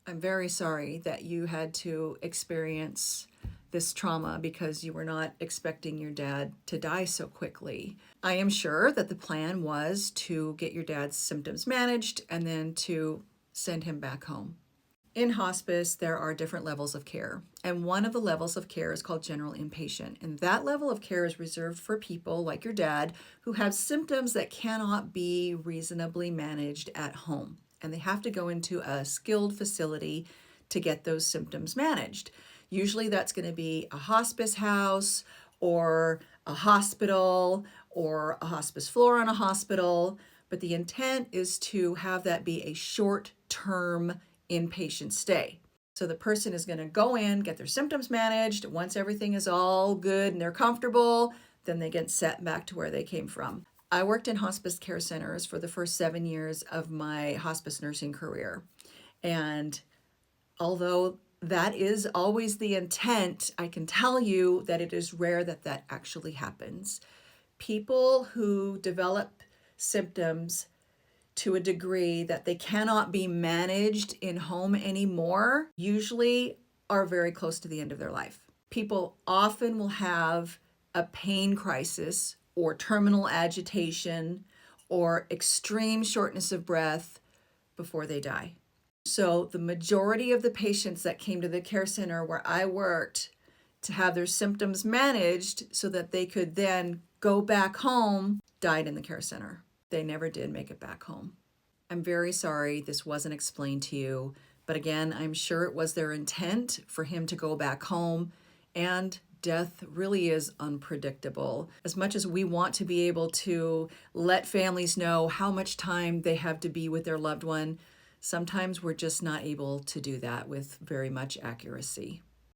I'm very sorry that you had to experience this trauma because you were not expecting your dad to die so quickly. I am sure that the plan was to get your dad's symptoms managed and then to send him back home. In hospice, there are different levels of care, and one of the levels of care is called general inpatient. And that level of care is reserved for people like your dad who have symptoms that cannot be reasonably managed at home. And they have to go into a skilled facility to get those symptoms managed. Usually, that's going to be a hospice house or a hospital or a hospice floor in a hospital. But the intent is to have that be a short term inpatient stay. So the person is going to go in, get their symptoms managed. Once everything is all good and they're comfortable, then they get sent back to where they came from. I worked in hospice care centers for the first 7 years of my hospice nursing career. And although that is always the intent, I can tell you that it is rare that that actually happens. People who develop symptoms to a degree that they cannot be managed in home anymore usually are very close to the end of their life. People often will have a pain crisis or terminal agitation or extreme shortness of breath before they die. So the majority of the patients that came to the care center where I worked to have their symptoms managed so that they could then go back home died in the care center. They never did make it back home. I'm very sorry this wasn't explained to you, but again, I'm sure it was their intent for him to go back home, and death really is unpredictable. As much as we want to be able to let families know how much time they have to be with their loved one, sometimes we're just not able to do that with very much accuracy.